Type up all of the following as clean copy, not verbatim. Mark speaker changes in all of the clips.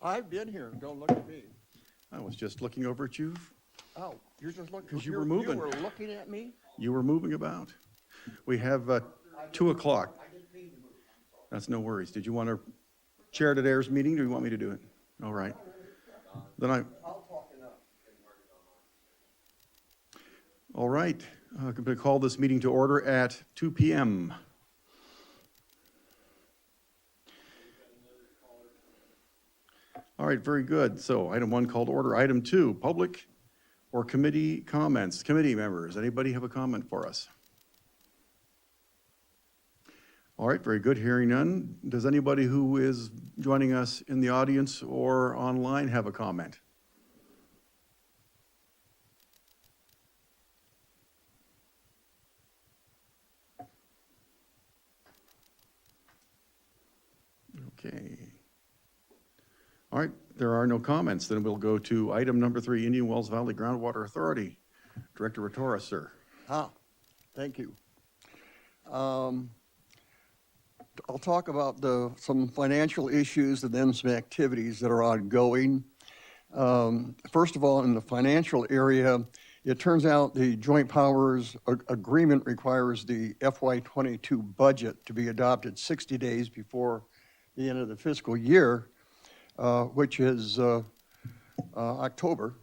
Speaker 1: I've been here. Don't look at me.
Speaker 2: I was just looking over at you.
Speaker 1: Oh, you're just looking.
Speaker 2: 'Cause you were moving.
Speaker 1: You were looking at me?
Speaker 2: You were moving about. We have 2 o'clock. That's no worries. Did you want to chair today's meeting, or do you want me to do it? All right. Then
Speaker 1: I'll talk enough.
Speaker 2: all right. I'm going to call this meeting to order at 2 p.m. All right, very good. So item 1 called to order. Item 2, public or committee comments. Committee members, anybody have a comment for us? All right, very good. Hearing none. Does anybody who is joining us in the audience or online have a comment? Okay. All right, there are no comments. Then we'll go to item number 3, Indian Wells Valley Groundwater Authority. Director Rotora, sir.
Speaker 1: Thank you. I'll talk about some financial issues and then some activities that are ongoing. First of all, in the financial area, it turns out the Joint Powers Agreement requires the FY22 budget to be adopted 60 days before the end of the fiscal year, which is October.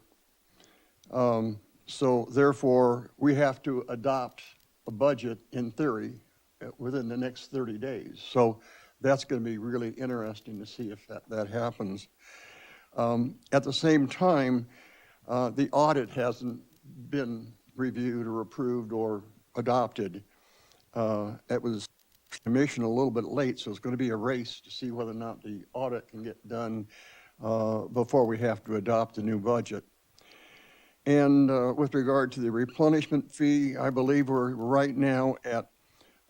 Speaker 1: So therefore, we have to adopt a budget in theory within the next 30 days. So that's going to be really interesting to see if that happens. At the same time, the audit hasn't been reviewed or approved or adopted. It was commissioned a little bit late, so it's going to be a race to see whether or not the audit can get done before we have to adopt the new budget. And with regard to the replenishment fee, I believe we're right now at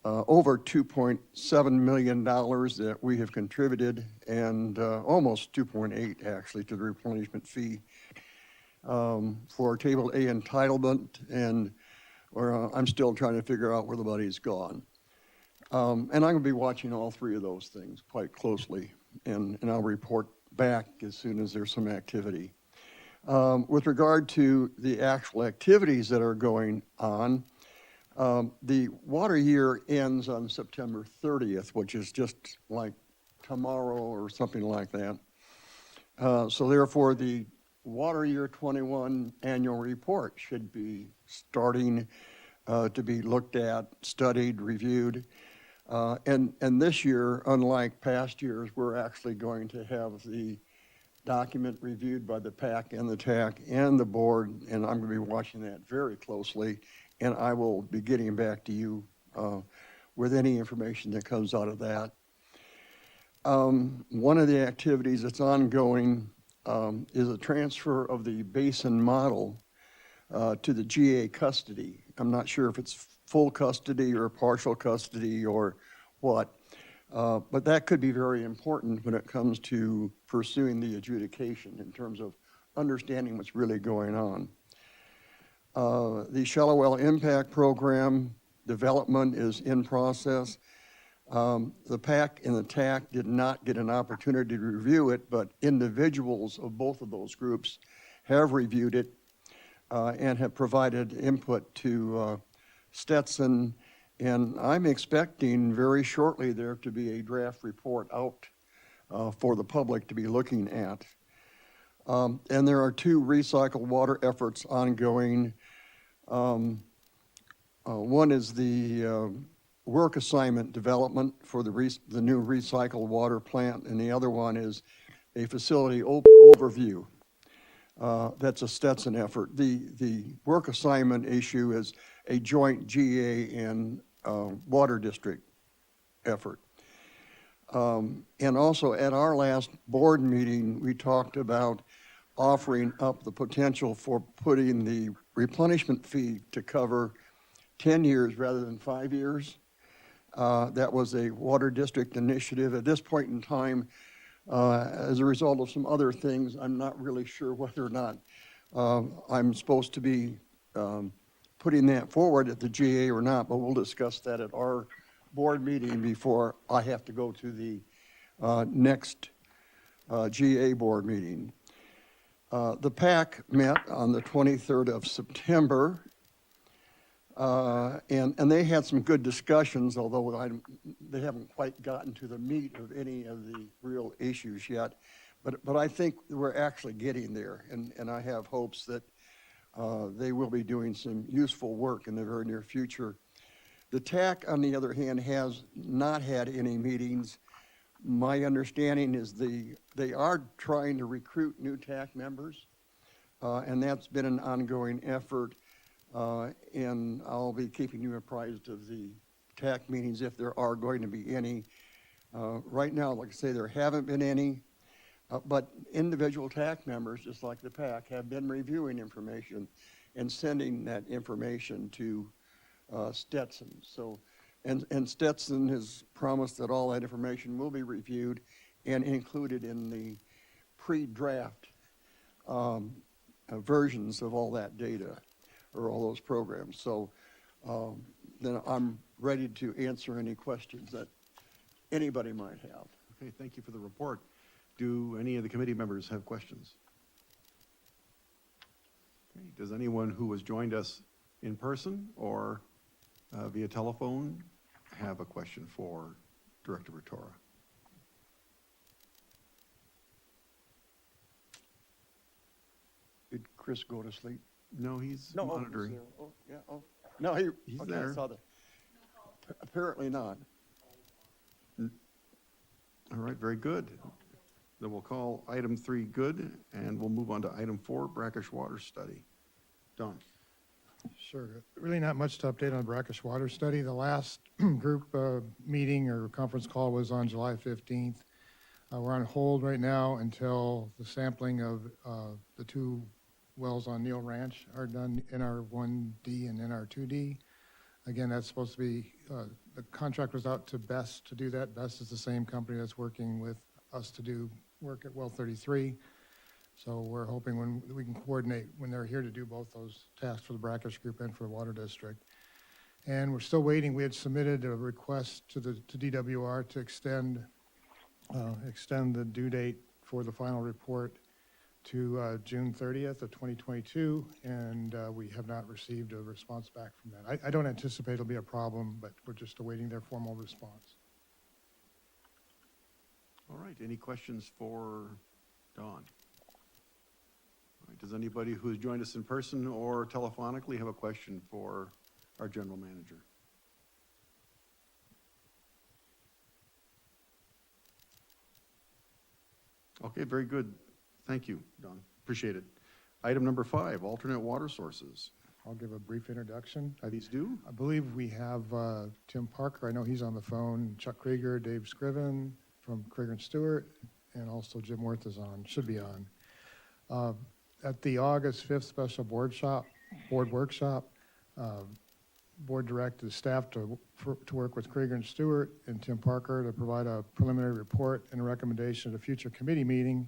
Speaker 1: over $2.7 million that we have contributed, and almost 2.8 actually to the replenishment fee for Table A entitlement, and I'm still trying to figure out where the money's gone. And I'm going to be watching all 3 of those things quite closely, and I'll report back as soon as there's some activity. With regard to the actual activities that are going on, the water year ends on September 30th, which is just like tomorrow or something like that. So therefore, the water year 21 annual report should be starting to be looked at, studied, reviewed. And this year, unlike past years, we're actually going to have the document reviewed by the PAC and the TAC and the board, and I'm going to be watching that very closely, and I will be getting back to you with any information that comes out of that. One of the activities that's ongoing is a transfer of the basin model to the GA custody. I'm not sure if it's full custody or partial custody or what, but that could be very important when it comes to pursuing the adjudication in terms of understanding what's really going on. The Shallow Well Impact Program development is in process. The PAC and the TAC did not get an opportunity to review it, but individuals of both of those groups have reviewed it and have provided input to Stetson, and I'm expecting very shortly there to be a draft report out for the public to be looking at. And there are 2 recycled water efforts ongoing. One is the work assignment development for the new recycled water plant, and the other one is a facility overview. That's a Stetson effort. The work assignment issue is a joint GA and water district effort. And also at our last board meeting, we talked about offering up the potential for putting the replenishment fee to cover 10 years rather than 5 years. That was a water district initiative. At this point in time, as a result of some other things, I'm not really sure whether or not I'm supposed to be putting that forward at the GA or not, but we'll discuss that at our board meeting before I have to go to the next GA board meeting. The PAC met on the 23rd of September, and they had some good discussions, although they haven't quite gotten to the meat of any of the real issues yet. But I think we're actually getting there, and I have hopes that they will be doing some useful work in the very near future. The TAC, on the other hand, has not had any meetings. My understanding is they are trying to recruit new TAC members, and that's been an ongoing effort. And I'll be keeping you apprised of the TAC meetings if there are going to be any. Right now, like I say, there haven't been any, but individual TAC members, just like the PAC, have been reviewing information and sending that information to Stetson. So, and Stetson has promised that all that information will be reviewed and included in the pre-draft versions of all that data or all those programs. So then I'm ready to answer any questions that anybody might have.
Speaker 2: Okay, thank you for the report. Do any of the committee members have questions? Okay, does anyone who has joined us in person or via telephone have a question for Director Ratora?
Speaker 1: Did Chris go to sleep?
Speaker 2: No, he's
Speaker 1: No,
Speaker 2: monitoring.
Speaker 1: Oh, yeah, oh. No,
Speaker 2: He's
Speaker 1: okay,
Speaker 2: there.
Speaker 1: I saw that. Apparently not.
Speaker 2: All right, very good. Then we'll call item 3 good, and we'll move on to item 4, brackish water study. Don?
Speaker 3: Sure. Really not much to update on brackish water study. The last group meeting or conference call was on July 15th. We're on hold right now until the sampling of the 2 wells on Neal Ranch are done, NR1D and NR2D. Again, that's supposed to be, the contract was out to BEST to do that. BEST is the same company that's working with us to do work at well 33. So we're hoping when we can coordinate when they're here to do both those tasks for the brackish group and for the water district. And we're still waiting. We had submitted a request to DWR to extend the due date for the final report to June 30th of 2022, and we have not received a response back from that. I don't anticipate it'll be a problem, but we're just awaiting their formal response.
Speaker 2: All right, any questions for Don? All right, does anybody who has joined us in person or telephonically have a question for our general manager? Okay, very good. Thank you, Don. Appreciate it. Item number 5, alternate water sources.
Speaker 3: I'll give a brief introduction.
Speaker 2: Please do.
Speaker 3: I believe we have Tim Parker. I know he's on the phone. Chuck Krieger, Dave Scriven from Krieger and Stewart, and also Jim Worth is on, should be on. At the August 5th special board workshop, board directed the staff to work with Krieger and Stewart and Tim Parker to provide a preliminary report and a recommendation at a future committee meeting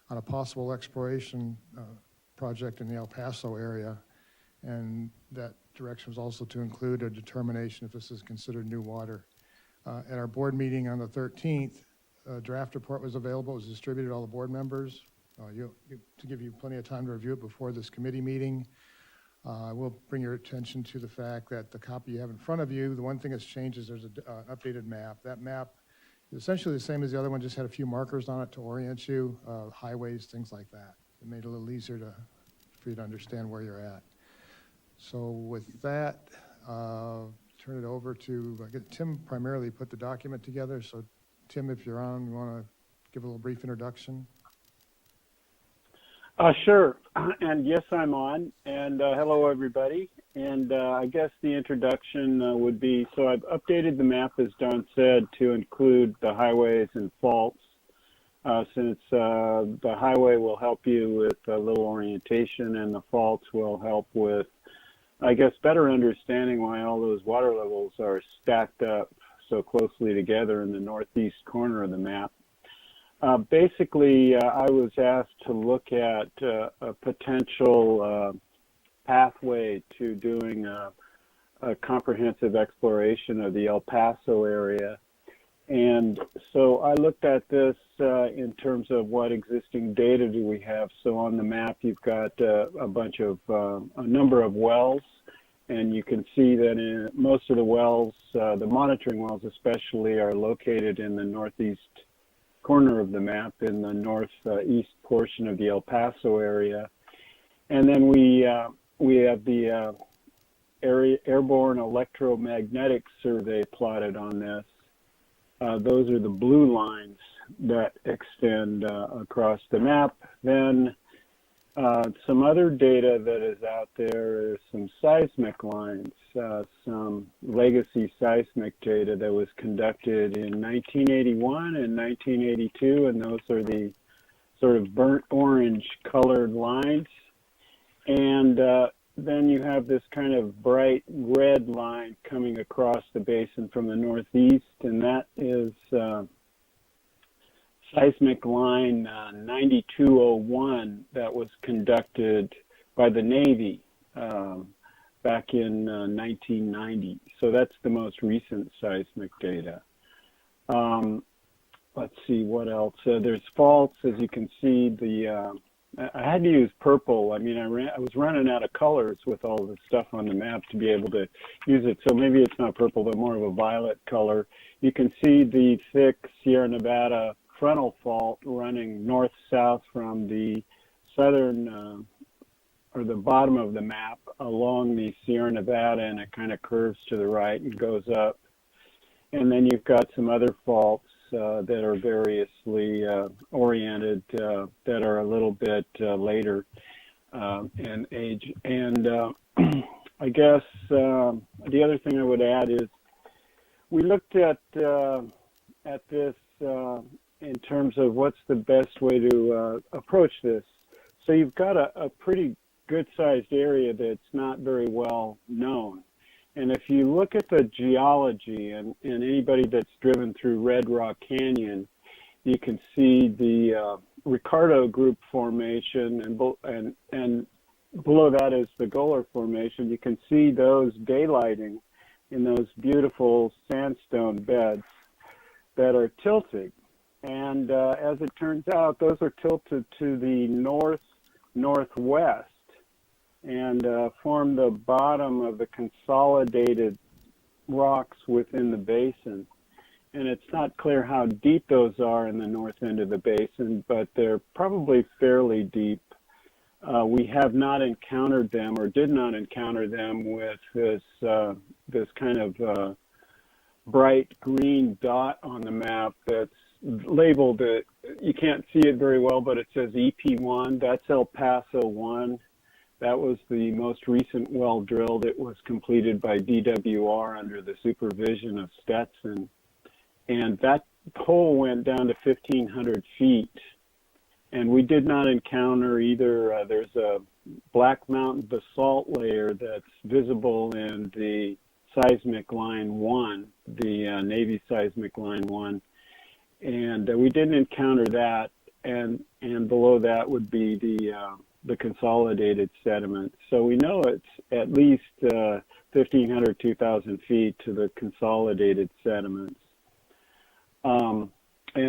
Speaker 3: on a possible exploration project in the El Paso area. And that direction was also to include a determination if this is considered new water. At our board meeting on the 13th, a draft report was available. It was distributed to all the board members to give you plenty of time to review it before this committee meeting. I will bring your attention to the fact that the copy you have in front of you, the one thing that's changed is there's an updated map. That map is essentially the same as the other one, just had a few markers on it to orient you, highways, things like that. It made it a little easier for you to understand where you're at. So with that, turn it over to, I guess Tim primarily put the document together. So Tim, if you're on, you want to give a little brief introduction?
Speaker 4: Sure. And yes, I'm on. And hello, everybody. And I guess the introduction would be, so I've updated the map, as Don said, to include the highways and faults, since the highway will help you with a little orientation and the faults will help with, I guess, better understanding why all those water levels are stacked up so closely together in the northeast corner of the map. Basically, I was asked to look at a potential pathway to doing a comprehensive exploration of the El Paso area. And so I looked at this in terms of what existing data do we have. So on the map, you've got a number of wells, and you can see that in most of the wells, the monitoring wells especially, are located in the northeast corner of the map, in the northeast portion of the El Paso area. And then we have the airborne electromagnetic survey plotted on this. Those are the blue lines that extend across the map. Then some other data that is out there is some seismic lines, some legacy seismic data that was conducted in 1981 and 1982, and those are the sort of burnt orange colored lines. And then you have this kind of bright red line coming across the basin from the northeast, and that is seismic line 9201 that was conducted by the Navy back in 1990. So that's the most recent seismic data. Let's see what else. There's faults, as you can see. I had to use purple. I mean, I was running out of colors with all the stuff on the map to be able to use it. So maybe it's not purple, but more of a violet color. You can see the thick Sierra Nevada frontal fault running north-south from the southern or the bottom of the map along the Sierra Nevada, and it kind of curves to the right and goes up. And then you've got some other faults that are variously oriented that are a little bit later in age. And I guess the other thing I would add is we looked at this in terms of what's the best way to approach this. So you've got a pretty good-sized area that's not very well known. And if you look at the geology, and anybody that's driven through Red Rock Canyon, you can see the Ricardo Group formation, and below that is the Goler Formation. You can see those daylighting in those beautiful sandstone beds that are tilting. And as it turns out, those are tilted to the north-northwest and form the bottom of the consolidated rocks within the basin. And it's not clear how deep those are in the north end of the basin, but they're probably fairly deep. We have not encountered them, or did not encounter them, with this kind of bright green dot on the map that's labeled. You can't see it very well, but it says EP1. That's El Paso 1. That was the most recent well drilled. It was completed by DWR under the supervision of Stetson. And that hole went down to 1,500 feet. And we did not encounter either. There's a Black Mountain basalt layer that's visible in the seismic line 1, the Navy seismic line 1. And we didn't encounter that. And below that would be the consolidated sediment. So we know it's at least 1,500, 2,000 feet to the consolidated sediments. And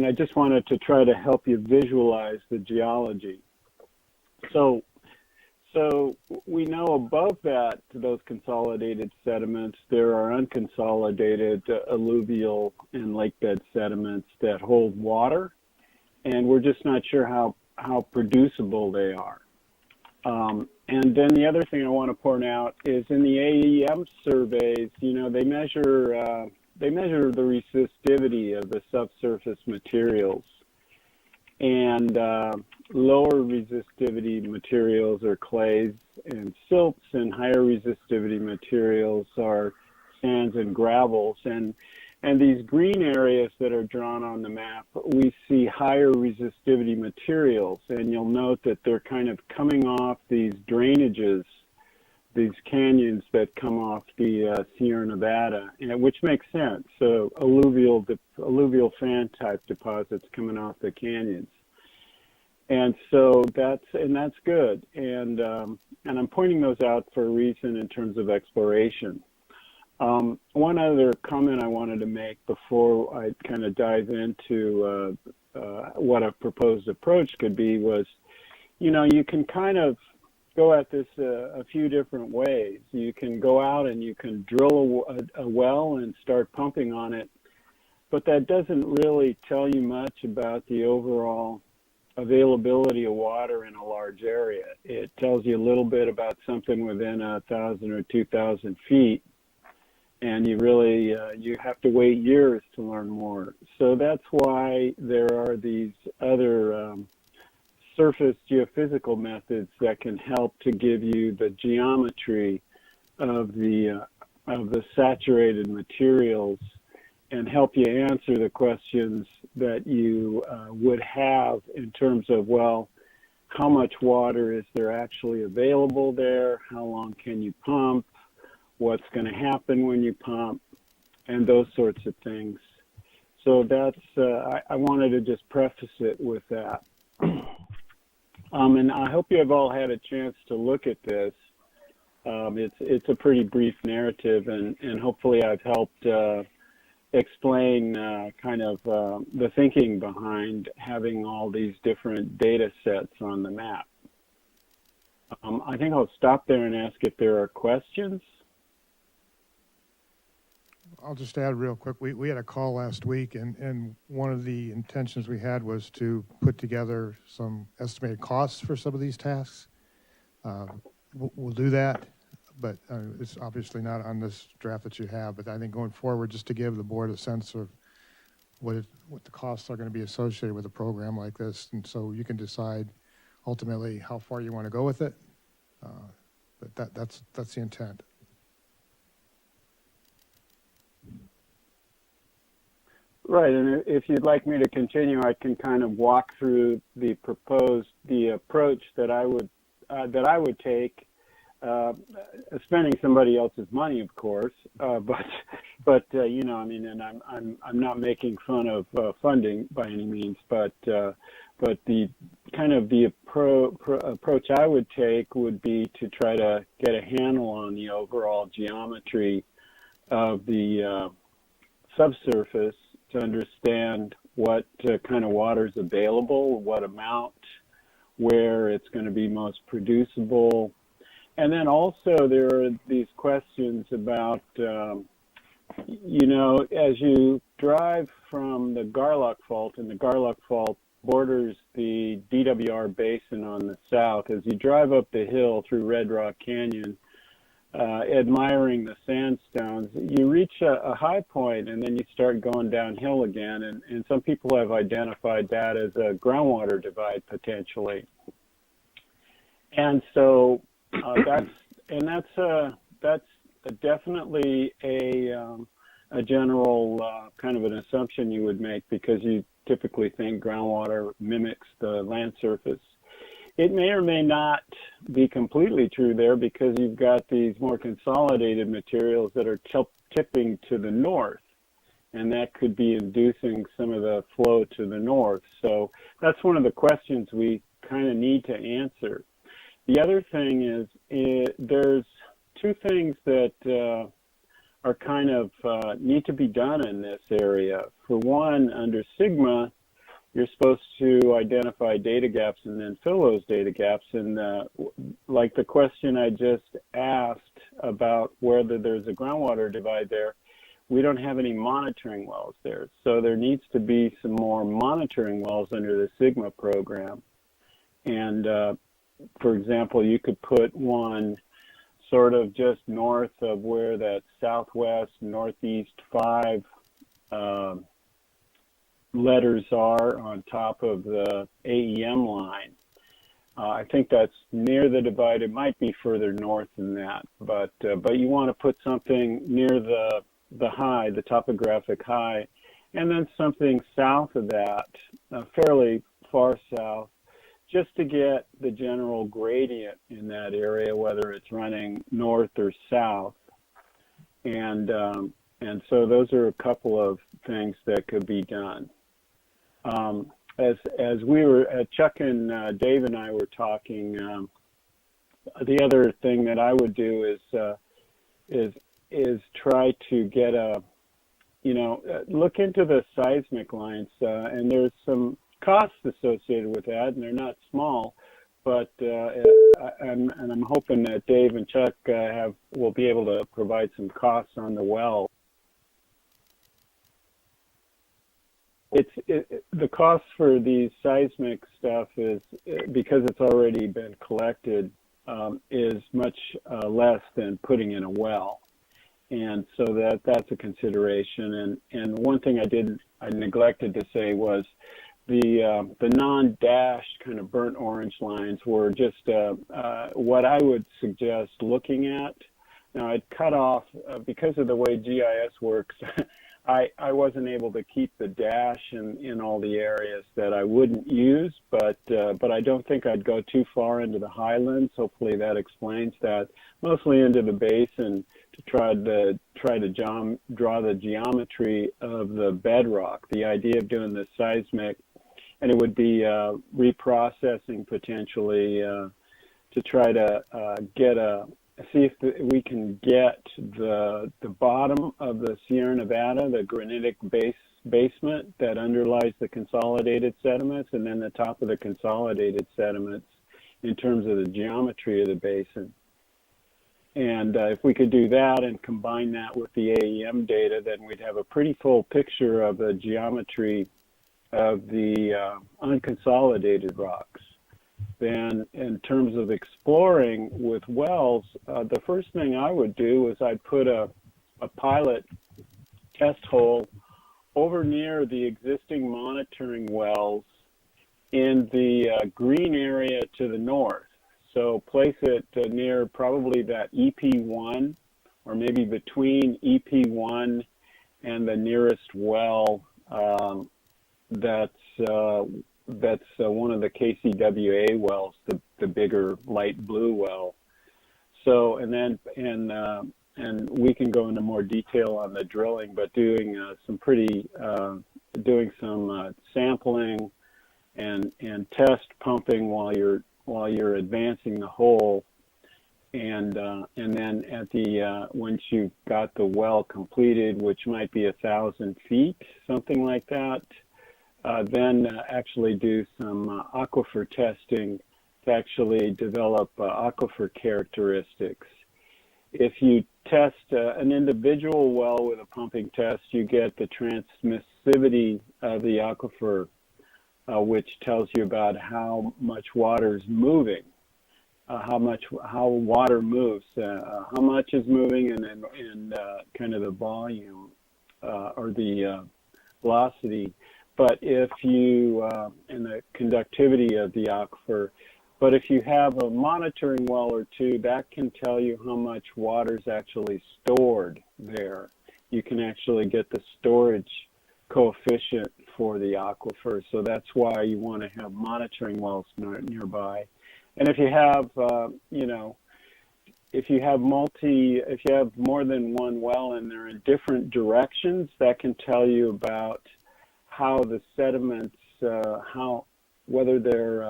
Speaker 4: I just wanted to try to help you visualize the geology. So we know above that, to those consolidated sediments, there are unconsolidated alluvial and lake bed sediments that hold water, and we're just not sure how producible they are. And then the other thing I want to point out is in the AEM surveys, they measure the resistivity of the subsurface materials. And lower resistivity materials are clays and silts, and higher resistivity materials are sands and gravels. And these green areas that are drawn on the map, we see higher resistivity materials. And you'll note that they're kind of coming off these drainages, these canyons that come off the Sierra Nevada, which makes sense. So alluvial fan type deposits coming off the canyons. And so that's good. And I'm pointing those out for a reason in terms of exploration. One other comment I wanted to make before I kind of dive into what a proposed approach could be was, you can kind of go at this a few different ways. You can go out and you can drill a well and start pumping on it, but that doesn't really tell you much about the overall availability of water in a large area. It tells you a little bit about something within 1,000 or 2,000 feet, and you really you have to wait years to learn more. So that's why there are these other surface geophysical methods that can help to give you the geometry of the saturated materials and help you answer the questions that you would have in terms of, well, how much water is there actually available there? How long can you pump? What's going to happen when you pump? And those sorts of things. So that's, I wanted to just preface it with that. And I hope you have all had a chance to look at this. It's a pretty brief narrative, and hopefully I've helped explain kind of the thinking behind having all these different data sets on the map. I think I'll stop there and ask if there are questions.
Speaker 3: I'll just add real quick, we had a call last week, and one of the intentions we had was to put together some estimated costs for some of these tasks. We'll do that, but it's obviously not on this draft that you have, but I think going forward, just to give the board a sense of what the costs are going to be associated with a program like this, and so you can decide ultimately how far you want to go with it, but that's the intent.
Speaker 4: Right, and if you'd like me to continue, I can kind of walk through the approach that I would take, spending somebody else's money, of course, but you know, I mean, and I'm not making fun of funding by any means, but the kind of the approach I would take would be to try to get a handle on the overall geometry of the subsurface, to understand what kind of water is available, what amount, where it's going to be most producible. And then also there are these questions about, you know, as you drive from the Garlock Fault, and the Garlock Fault borders the DWR Basin on the south, as you drive up the hill through Red Rock Canyon, admiring the sandstones, you reach a high point and then you start going downhill again, and some people have identified that as a groundwater divide potentially. And so that's definitely a general kind of an assumption you would make, because you typically think groundwater mimics the land surface. It may or may not be completely true there, because you've got these more consolidated materials that are tipping to the north, and that could be inducing some of the flow to the north. So that's one of the questions we kind of need to answer. The other thing is, there's two things that are kind of need to be done in this area. For one, under SGMA, you're supposed to identify data gaps and then fill those data gaps. And like the question I just asked about whether there's a groundwater divide there, we don't have any monitoring wells there. So there needs to be some more monitoring wells under the SGMA program. And for example, you could put one sort of just north of where that southwest, northeast 5 letters are on top of the AEM line. I think that's near the divide. It might be further north than that, but you want to put something near the high, the topographic high, and then something south of that, fairly far south, just to get the general gradient in that area, whether it's running north or south. And so those are a couple of things that could be done. As we were, Chuck and Dave and I were talking, the other thing that I would do is try to get look into the seismic lines, and there's some costs associated with that, and they're not small. But I'm hoping that Dave and Chuck will be able to provide some costs on the well. The cost for these seismic stuff is, because it's already been collected, is much less than putting in a well, and so that's a consideration. And one thing I neglected to say was the non-dashed kind of burnt orange lines were just what I would suggest looking at. Now I'd cut off because of the way GIS works. I wasn't able to keep the dash in all the areas that I wouldn't use, but I don't think I'd go too far into the highlands. Hopefully that explains that. Mostly into the basin to try to draw the geometry of the bedrock. The idea of doing the seismic, and it would be reprocessing potentially to try to see if we can get the bottom of the Sierra Nevada, the granitic basement that underlies the consolidated sediments, and then the top of the consolidated sediments in terms of the geometry of the basin. And if we could do that and combine that with the AEM data, then we'd have a pretty full picture of the geometry of the unconsolidated rocks. Then in terms of exploring with wells, the first thing I would do is I'd put a pilot test hole over near the existing monitoring wells in the green area to the north. So place it near probably that EP1, or maybe between EP1 and the nearest well that's one of the KCWA wells, the bigger light blue well. So, and we can go into more detail on the drilling, but doing some sampling and test pumping while you're advancing the hole, and then at the once you've got the well completed, which might be 1,000 feet, something like that. Then actually do some aquifer testing to actually develop aquifer characteristics. If you test an individual well with a pumping test, you get the transmissivity of the aquifer, which tells you about how much water is moving, how water moves, how much is moving, and kind of the volume or the velocity. But if you, and the conductivity of the aquifer, but if you have a monitoring well or two, that can tell you how much water is actually stored there. You can actually get the storage coefficient for the aquifer. So that's why you want to have monitoring wells nearby. And if you have, if you have more than one well and they're in different directions, that can tell you about how the sediments, whether they're,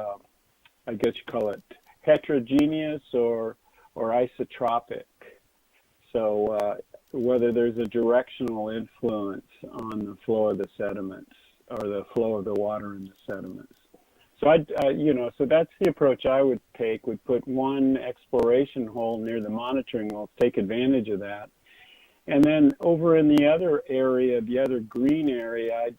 Speaker 4: I guess you call it heterogeneous or isotropic. So whether there's a directional influence on the flow of the sediments or the flow of the water in the sediments. So so that's the approach I would take. Would put one exploration hole near the monitoring wells, take advantage of that. And then over in the other area, the other green area,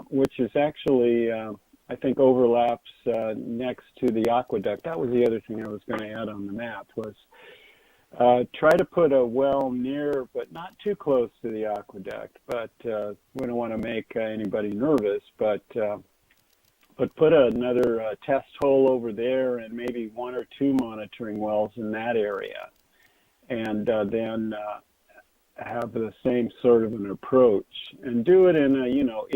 Speaker 4: which is actually, I think overlaps next to the aqueduct. That was the other thing I was going to add on the map, was try to put a well near, but not too close to the aqueduct. But we don't want to make anybody nervous, but put another test hole over there and maybe one or two monitoring wells in that area. And then have the same sort of an approach, and do it in a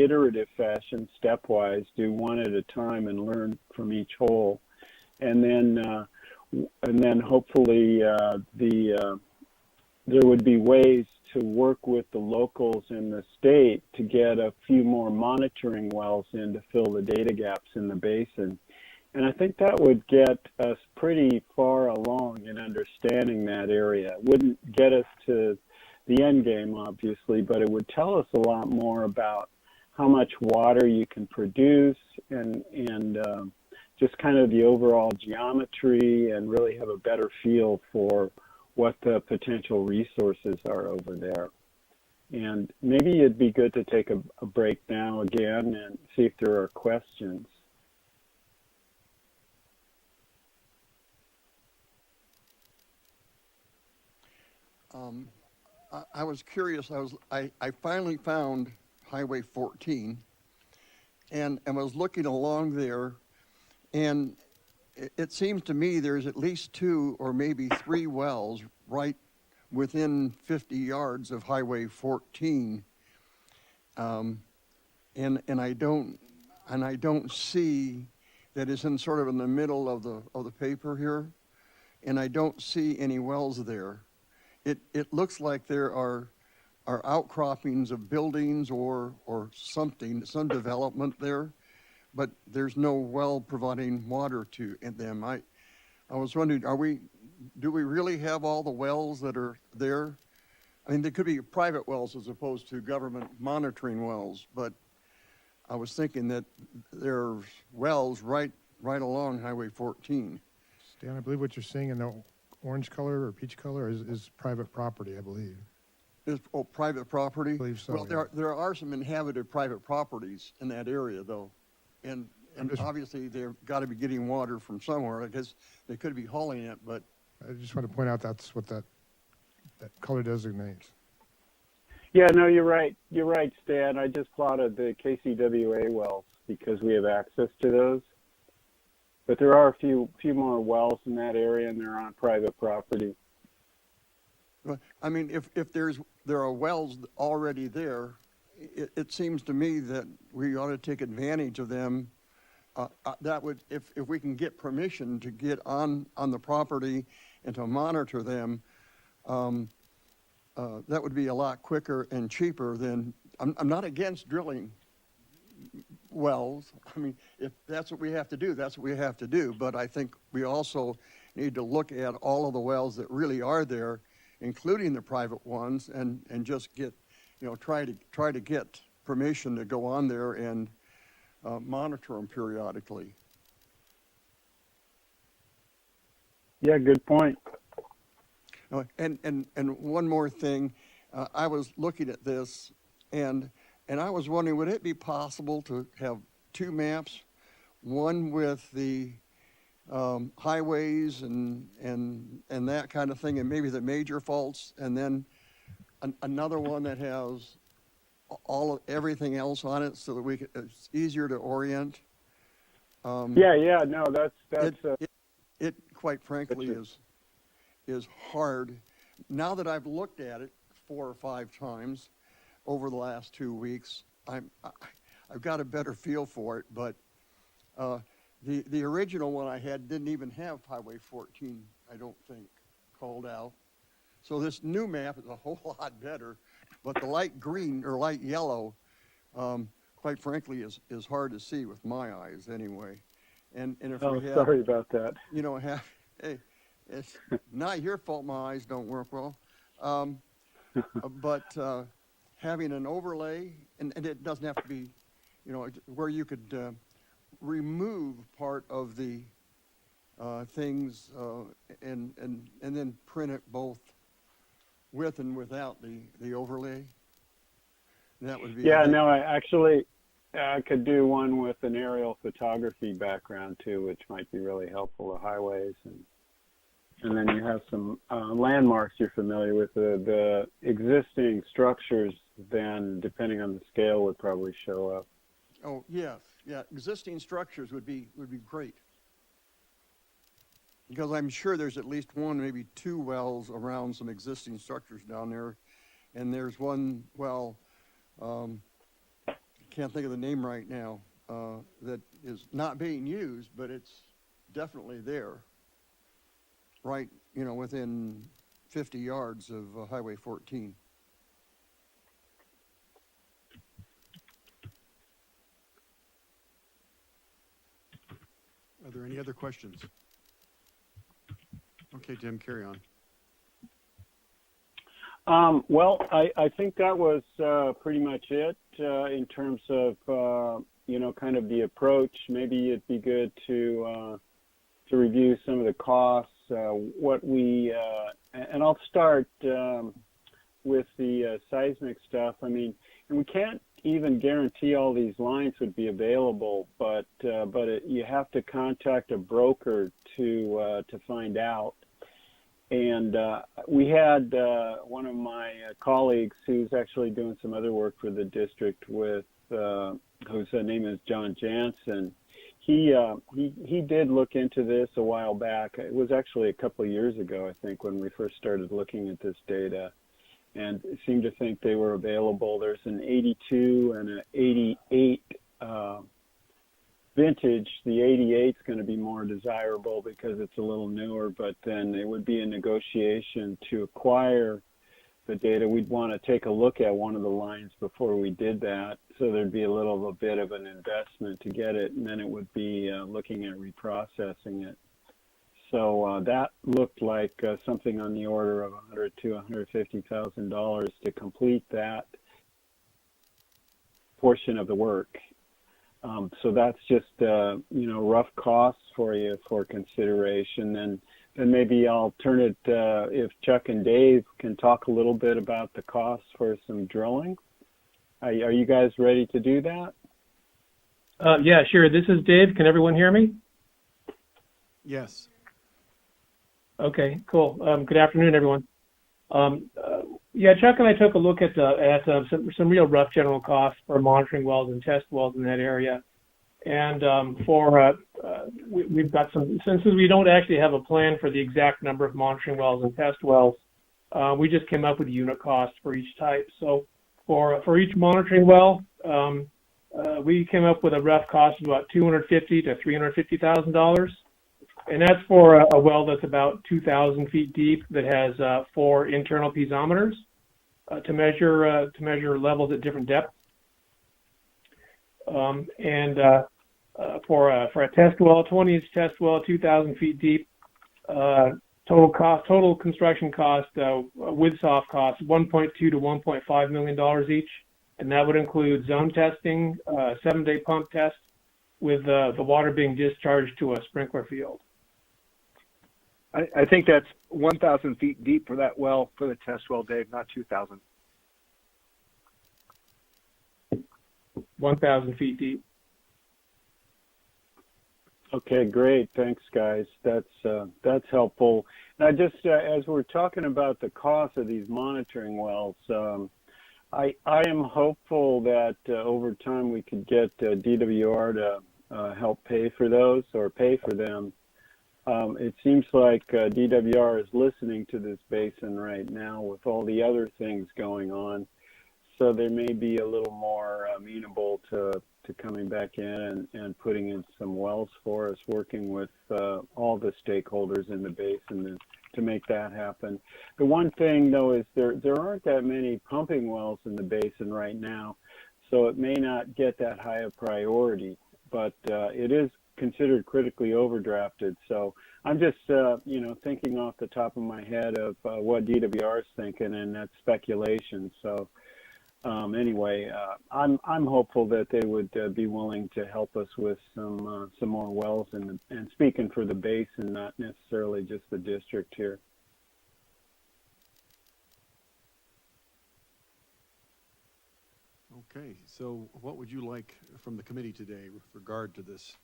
Speaker 4: iterative fashion, stepwise. Do one at a time and learn from each hole, and then hopefully there would be ways to work with the locals in the state to get a few more monitoring wells in to fill the data gaps in the basin. And I think that would get us pretty far along in understanding that area. It wouldn't get us to the end game, obviously, but it would tell us a lot more about how much water you can produce and just kind of the overall geometry, and really have a better feel for what the potential resources are over there. And maybe it'd be good to take a break now again and see if there are questions.
Speaker 1: I was curious. I finally found Highway 14, and was looking along there, and it seems to me there's at least 2 or maybe 3 wells right within 50 yards of Highway 14, and I don't see that it's in sort of in the middle of the paper here, and I don't see any wells there. It looks like there are outcroppings of buildings or something, some development there, but there's no well providing water to them. I was wondering, do we really have all the wells that are there? I mean, they could be private wells as opposed to government monitoring wells, but I was thinking that there's wells right along Highway 14.
Speaker 3: Stan, I believe what you're seeing in the orange color or peach color is private property, I believe.
Speaker 1: Is private property?
Speaker 3: I believe so,
Speaker 1: Well,
Speaker 3: yeah.
Speaker 1: there are some inhabited private properties in that area, though, and
Speaker 3: just-
Speaker 1: obviously they've got to be getting water from somewhere. I guess they could be hauling it, but
Speaker 3: I just want to point out that's what that color designates.
Speaker 4: Yeah, no, you're right. You're right, Stan. I just plotted the KCWA wells because we have access to those. But there are a few more wells in that area, and they're on private property.
Speaker 1: I mean, if there are wells already there, it seems to me that we ought to take advantage of them. That would, if we can get permission to get on the property and to monitor them, that would be a lot quicker and cheaper than. I'm not against drilling wells. I mean, if that's what we have to do, that's what we have to do. But I think we also need to look at all of the wells that really are there, including the private ones, and just get, try to get permission to go on there and monitor them periodically.
Speaker 4: Yeah, good point.
Speaker 1: And one more thing, I was looking at this, and I was wondering, would it be possible to have 2 maps, one with the highways and that kind of thing, and maybe the major faults, and then another one that has everything else on it, so that it's easier to orient.
Speaker 4: Yeah, no, that's
Speaker 1: It quite frankly is hard. Now that I've looked at it 4 or 5 times over the last 2 weeks, I've got a better feel for it. But the original one I had didn't even have Highway 14, I don't think, called out. So this new map is a whole lot better. But the light green or light yellow, quite frankly, is hard to see with my eyes anyway. And if we have,
Speaker 4: sorry about that.
Speaker 1: Hey, it's not your fault my eyes don't work well. But having an overlay, and it doesn't have to be, where you could remove part of the things and then print it both with and without the overlay. That would be.
Speaker 4: Yeah, no, I could do one with an aerial photography background too, which might be really helpful to highways, and then you have some landmarks you're familiar with. The existing structures, then depending on the scale, would probably show up.
Speaker 1: Oh yes, yeah. Existing structures would be great, because I'm sure there's at least 1, maybe 2 wells around some existing structures down there, and there's one well. Can't think of the name right now, that is not being used, but it's definitely there, right, within 50 yards of Highway 14.
Speaker 2: Are there any other questions? Okay, Jim, carry on.
Speaker 4: Well, I think that was pretty much it in terms of kind of the approach. Maybe it'd be good to review some of the costs. And I'll start with the seismic stuff. I mean, and we can't even guarantee all these lines would be available, but you have to contact a broker to find out. And we had one of my colleagues who's actually doing some other work for the district with whose name is John Jansen. He did look into this a while back. It was actually a couple of years ago, I think, when we first started looking at this data, and seemed to think they were available. There's an 82 and an 88 vintage. The 88 is going to be more desirable because it's a little newer, but then it would be a negotiation to acquire the data. We'd want to take a look at one of the lines before we did that, so there'd be a bit of an investment to get it, and then it would be looking at reprocessing it. So that looked like something on the order of $100,000 to $150,000 to complete that portion of the work. So that's just rough costs for you for consideration. And maybe I'll turn it if Chuck and Dave can talk a little bit about the costs for some drilling. Are you guys ready to do that?
Speaker 5: Yeah, sure. This is Dave. Can everyone hear me?
Speaker 2: Yes.
Speaker 5: Okay, cool. Good afternoon, everyone. Yeah, Chuck and I took a look at some real rough general costs for monitoring wells and test wells in that area. And we've got some, since we don't actually have a plan for the exact number of monitoring wells and test wells, we just came up with a unit cost for each type. So for each monitoring well, we came up with a rough cost of about $250,000 to $350,000. And that's for a well that's about 2,000 feet deep that has 4 internal piezometers to measure levels at different depths. For a test well, 20-inch test well, 2,000 feet deep, total construction cost with soft costs, $1.2 to $1.5 million each, and that would include zone testing, 7-day pump test, with the water being discharged to a sprinkler field.
Speaker 6: I think that's 1,000 feet deep for that well, for the test well, Dave, not 2,000.
Speaker 5: 1,000 feet deep.
Speaker 4: Okay, great. Thanks, guys. That's helpful. And I just, as we're talking about the cost of these monitoring wells, I am hopeful that over time we could get DWR to help pay for those or pay for them. It seems like DWR is listening to this basin right now with all the other things going on. So they may be a little more amenable to coming back in and putting in some wells for us, working with all the stakeholders in the basin to make that happen. The one thing, though, is there aren't that many pumping wells in the basin right now, so it may not get that high a priority, but it is considered critically overdrafted. So I'm just, thinking off the top of my head of what DWR is thinking, and that's speculation. So anyway, I'm hopeful that they would be willing to help us with some more wells, and speaking for the basin, not necessarily just the district here.
Speaker 2: Okay, so what would you like from the committee today with regard to this?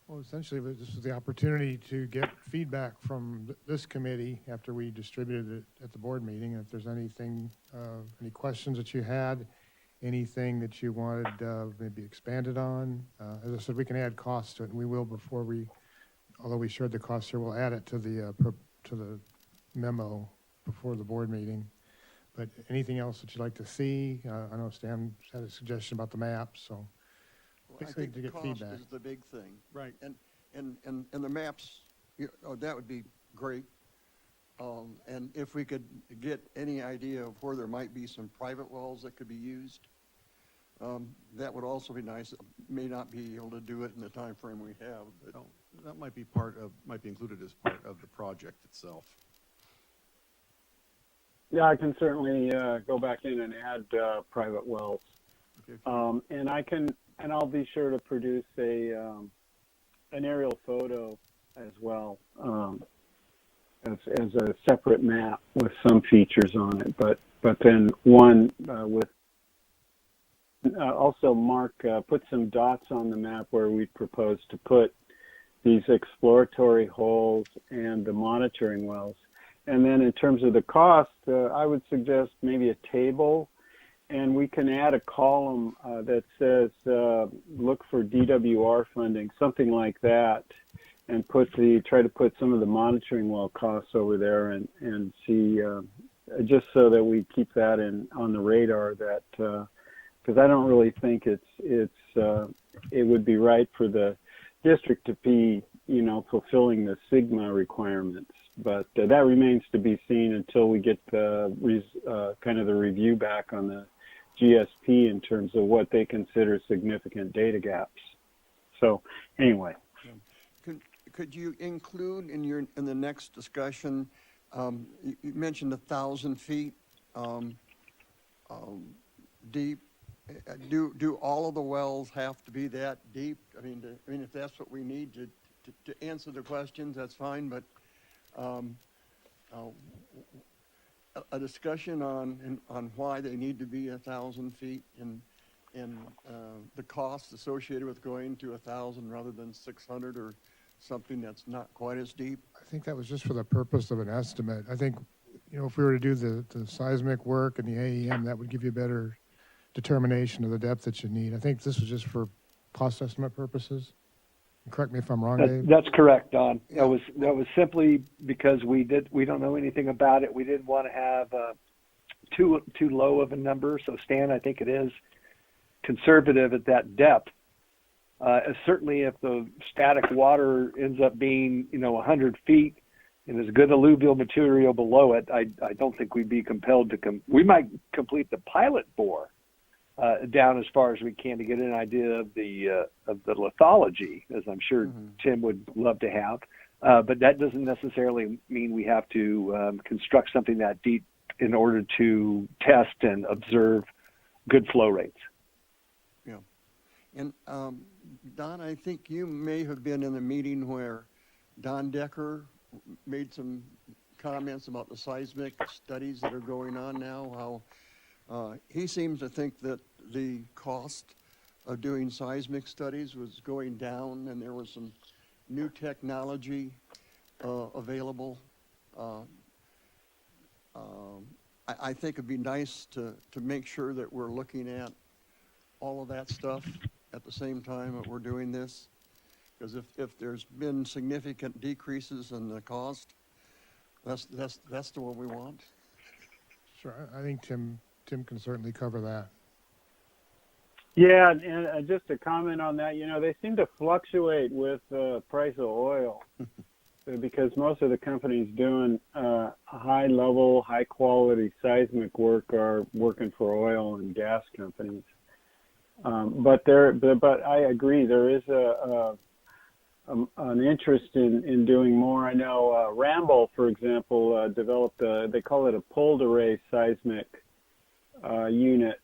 Speaker 3: Well, essentially, this is the opportunity to get feedback from this committee after we distributed it at the board meeting. And if there's anything, any questions that you had, anything that you wanted maybe expanded on, as I said, we can add costs to it, and we will although we shared the costs here, we'll add it to the memo before the board meeting. But anything else that you'd like to see? I know Stan had a suggestion about the maps, so.
Speaker 1: I think the cost is the big thing.
Speaker 2: Right.
Speaker 1: And the maps, that would be great. And if we could get any idea of where there might be some private wells that could be used, that would also be nice. May not be able to do it in the time frame we have, but
Speaker 2: Well, that might be included as part of the project itself.
Speaker 4: Yeah, I can certainly go back in and add private wells.
Speaker 2: Okay.
Speaker 4: And I'll be sure to produce an aerial photo as well, as a separate map with some features on it. But then one with also Mark put some dots on the map where we propose to put these exploratory holes and the monitoring wells. And then in terms of the cost, I would suggest maybe a table, and we can add a column that says look for DWR funding, something like that, and try to put some of the monitoring well costs over there and see, just so that we keep that on the radar, that because I don't really think it would be right for the district to be fulfilling the Sigma requirements. But that remains to be seen until we get kind of the review back on the GSP in terms of what they consider significant data gaps. So anyway.
Speaker 1: Could you include in the next discussion, you mentioned 1,000 feet deep. Do all of the wells have to be that deep? I mean, if that's what we need to answer the questions, that's fine. But a discussion on why they need to be 1,000 feet and the cost associated with going to 1,000 rather than 600 or something that's not quite as deep.
Speaker 3: I think that was just for the purpose of an estimate. I think, if we were to do the seismic work and the AEM, that would give you a better determination of the depth that you need. I think this was just for cost estimate purposes. Correct me if I'm wrong, Dave.
Speaker 6: That's correct, Don. That was simply because we don't know anything about it. We didn't want to have too low of a number. So Stan, I think it is conservative at that depth. Certainly, if the static water ends up being 100 feet and there's good alluvial material below it, I don't think we'd be compelled to we might complete the pilot bore down as far as we can to get an idea of the lithology, as I'm sure Tim would love to have. But that doesn't necessarily mean we have to construct something that deep in order to test and observe good flow rates.
Speaker 1: Yeah. And Don, I think you may have been in the meeting where Don Decker made some comments about the seismic studies that are going on now, how he seems to think that the cost of doing seismic studies was going down and there was some new technology available. I think it'd be nice to make sure that we're looking at all of that stuff at the same time that we're doing this. Because if there's been significant decreases in the cost, that's the one we want.
Speaker 3: Sure. I think Tim can certainly cover that.
Speaker 4: Yeah, and just to comment on that, they seem to fluctuate with the price of oil because most of the companies doing high-level, high-quality seismic work are working for oil and gas companies. But I agree, there is an interest in doing more. I know Ramble, for example, developed they call it a pulled array seismic unit.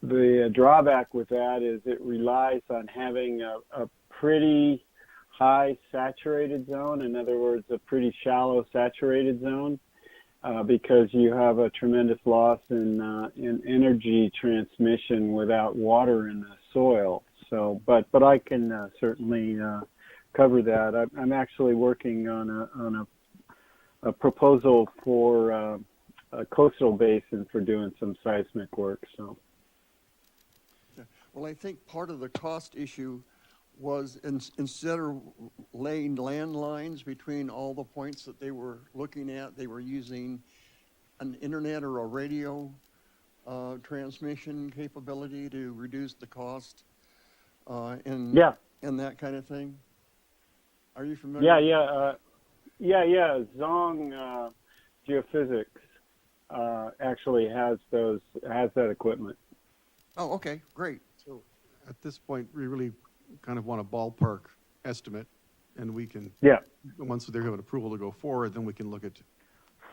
Speaker 4: The drawback with that is it relies on having a pretty high saturated zone. In other words, a pretty shallow saturated zone, because you have a tremendous loss in energy transmission without water in the soil. So, but I can certainly cover that. I'm actually working on a proposal for a coastal basin for doing some seismic work. So.
Speaker 1: Well, I think part of the cost issue was instead of laying landlines between all the points that they were looking at, they were using an internet or a radio transmission capability to reduce the cost and that kind of thing. Are you familiar?
Speaker 4: Yeah. Zong Geophysics actually has that equipment.
Speaker 1: Oh, okay, great.
Speaker 2: So at this point, we really kind of want a ballpark estimate, and we can, once they have an approval to go forward, then we can look at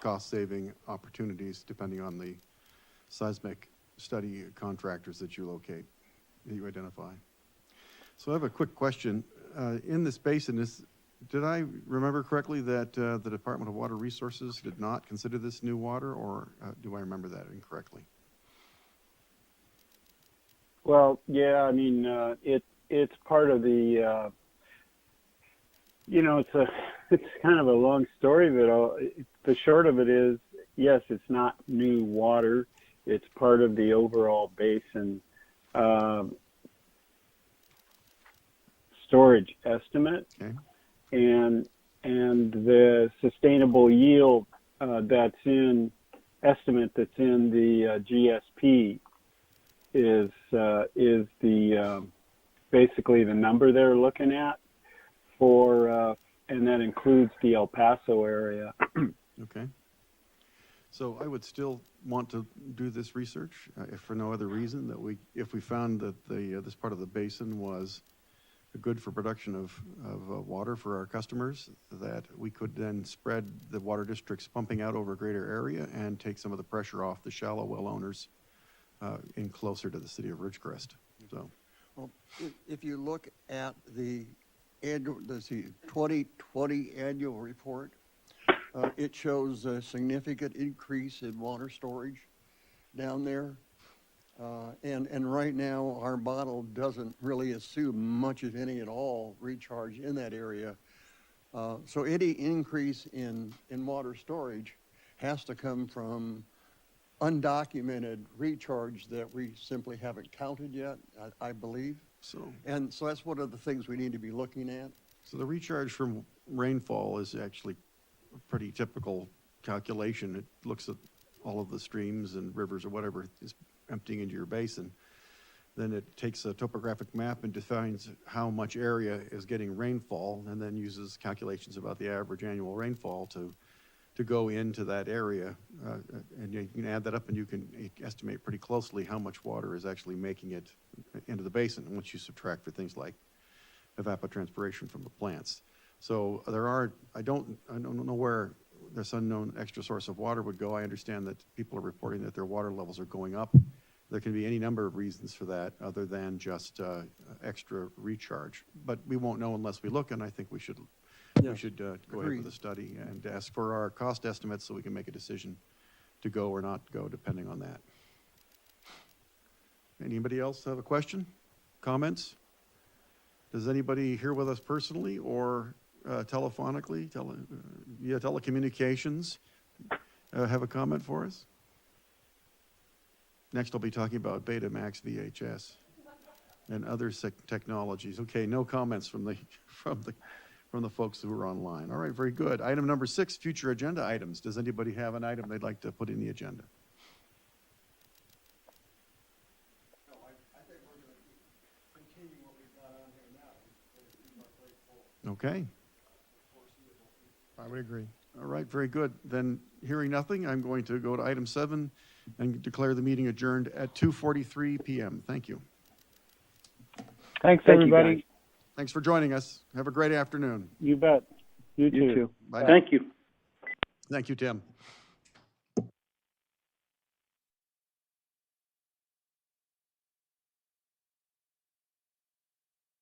Speaker 2: cost-saving opportunities depending on the seismic study contractors that you locate, that you identify. So I have a quick question. In this basin, did I remember correctly that the Department of Water Resources did not consider this new water, or do I remember that incorrectly?
Speaker 4: Well, yeah, I mean, it's part of the, it's kind of a long story, but the short of it is, yes, it's not new water. It's part of the overall basin storage estimate.
Speaker 2: Okay.
Speaker 4: And the sustainable yield estimate that's in the GSP is the basically the number they're looking at for, and that includes the El Paso area.
Speaker 2: Okay. So I would still want to do this research, if for no other reason, that if we found that this part of the basin was good for production of water for our customers, that we could then spread the water districts pumping out over a greater area and take some of the pressure off the shallow well owners in closer to the city of Ridgecrest. So,
Speaker 1: Well, if you look at the 2020 annual report, it shows a significant increase in water storage down there. And right now, our model doesn't really assume much, if any at all, recharge in that area. So any increase in water storage has to come from undocumented recharge that we simply haven't counted yet, I believe. And so that's one of the things we need to be looking at.
Speaker 2: So the recharge from rainfall is actually a pretty typical calculation. It looks at all of the streams and rivers or whatever is emptying into your basin. Then it takes a topographic map and defines how much area is getting rainfall, and then uses calculations about the average annual rainfall to go into that area. And you can add that up and you can estimate pretty closely how much water is actually making it into the basin once you subtract for things like evapotranspiration from the plants. So I don't know where this unknown extra source of water would go. I understand that people are reporting that their water levels are going up. There can be any number of reasons for that other than just extra recharge. But we won't know unless we look, and I think we should go ahead with the study and ask for our cost estimates so we can make a decision to go or not go depending on that. Anybody else have a question? Comments? Does anybody here with us personally or telephonically, via telecommunications, have a comment for us? Next, I'll be talking about Betamax VHS and other technologies. Okay, no comments from the folks who are online. All right, very good. Item number 6, future agenda items. Does anybody have an item they'd like to put in the agenda?
Speaker 1: No, I think we're going to continue what we've got on here now. Keep our plate full.
Speaker 2: Okay.
Speaker 3: I would agree.
Speaker 2: All right, very good. Then, hearing nothing, I'm going to go to item 7 and declare the meeting adjourned at 2:43 p.m. Thank you.
Speaker 4: Thanks,
Speaker 6: Thank you,
Speaker 4: everybody.
Speaker 6: guys.
Speaker 2: Thanks for joining us. Have a great afternoon.
Speaker 4: You bet. You too.
Speaker 2: Bye now.
Speaker 6: Thank you.
Speaker 2: Thank you, Tim.